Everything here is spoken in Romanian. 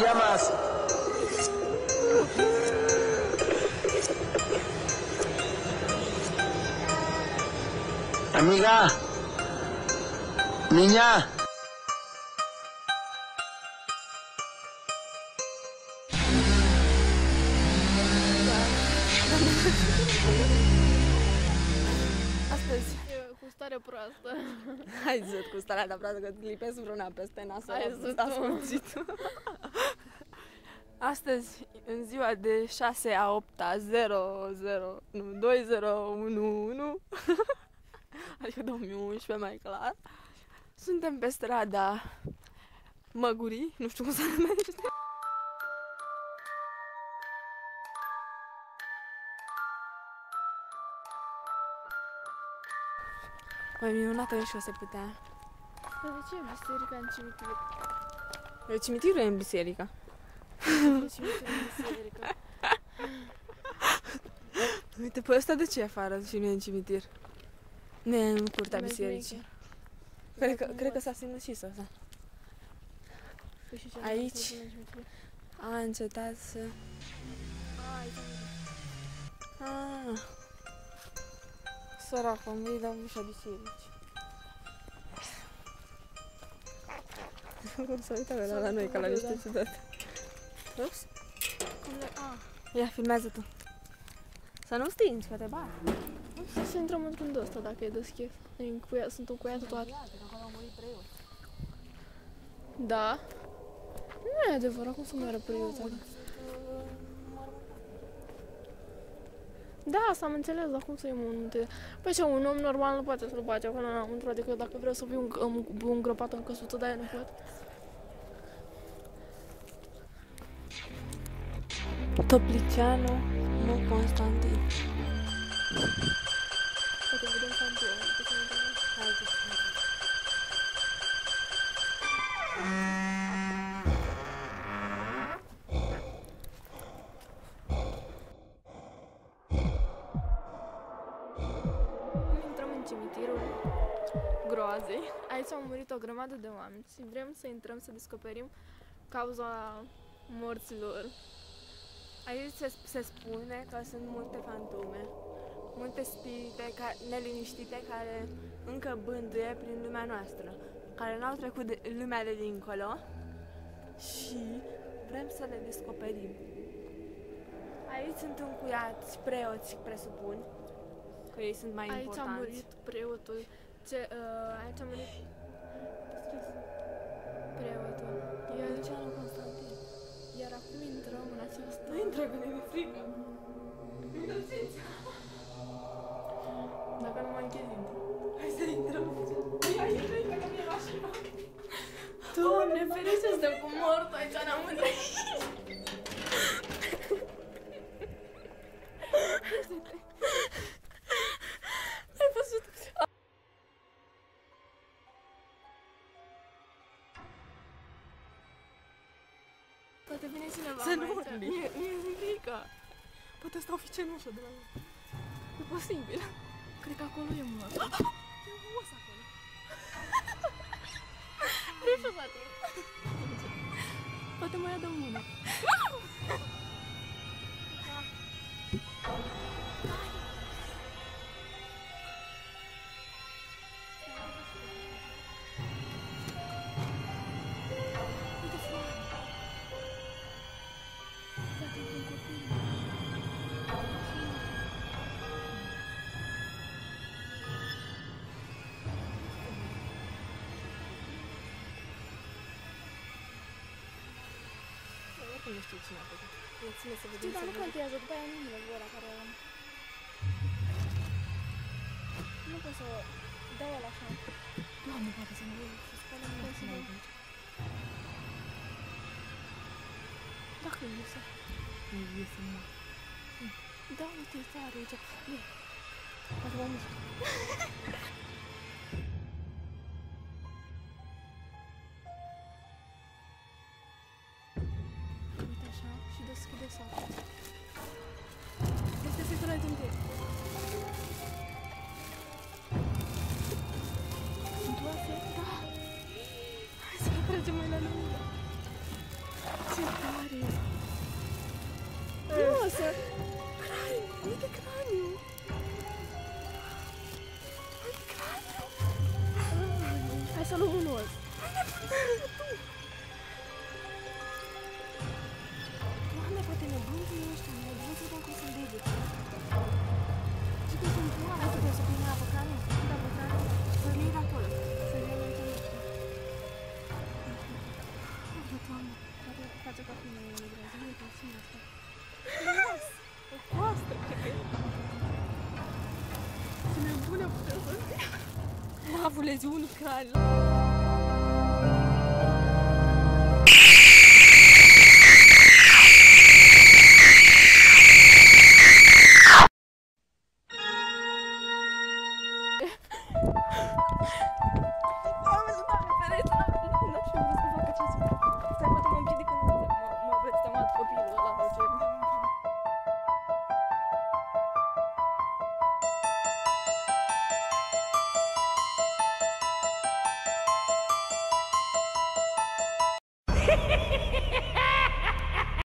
llamas? Amiga. Niña. Astăzi cu stare proastă. Hai zăt cu starea ta proastă, că lipesc vreuna peste nas. Hai zăt ascuțit. Astăzi, în ziua de 6/8/00, 2011, adică 2011 mai clar, suntem pe strada Măgurii, nu știu cum se numește. Mai minunată și o se putea. Dar de ce e biserica în cimitir? Cimitirul e în biserică. De cimitirul în biserică? Uite, pe ăsta de ce e afară și nu e în cimitir? Nu e în curtea bisericii. Cred că s-a sinucis ăsta. Aici a încetat să... Săracul, îmi vei da ușa bisericii. Cum s-a uitat la noi ca la niște ciudate. Ups? Ia, filmează tu. Să nu stingi, că te bag. Nu știu să intrăm într-un de ăsta dacă e deschis. Sunt încuiate toate. Da? Nu e adevărat, cum să moară preoții ăla? Da, asta am înțeles, dar cum să iei munte? Păi ce, un om normal nu poate să-l bage acolo înăuntru, adică dacă vreau să fiu îngropat în căsuță, de-aia nu pot. Toplicianu, nu Constantin. Poate vedem cantul. Intrăm în cimitirul Groazei. Aici au murit o grămadă de oameni și vrem să intrăm să descoperim cauza morților. Aici se spune că sunt multe fantome, multe spirite neliniștite care încă bântuie prin lumea noastră, care n-au trecut de lumea de dincolo și vrem să le descoperim. Aici sunt încuiați preoți, presupun, că ei sunt mai importanți. Aici a murit preotul. Aici a murit... Deschis. Preotul. Lucianu Constantin. Iar acum intrăm în această... Nu intră, că ne-e frică. Dacă nu mă închid, intru. Hai să intrăm. Ia, intră, că mi-e mașina. Doamne, ferește, suntem cu mortul aici, n-am întâlnit. Ai văzut? Poate vine cineva Să nu aici. mi-e frică. Poate stau fi cenușă de la mine. E posibil. Cred că acolo e mort. E un os acolo. Nu știu, poate. Poate mă ia de mână. Uite floare. Poate e un copil. Nu știu cine a făcut. Ține să vedem. Știi, dar nu contează, după aia nu le vor care... Nu pot să dau ăla așa. Doamne, poate să nu să spală mine să mai aici. Dacă iese. Nu iese, mă. Da, uite, este are aici. Ia. Poate mă mușcă. Uite așa și deschide sacul. Este secul mai tâmpit. Sunt oase? Da! Hai să tragem mai la lungă. Ce face ca filmul lui Brazil. Uite, ține asta. O coastă, cred că e. Ce nebune putem să fie. M-a avut leziuni craniu.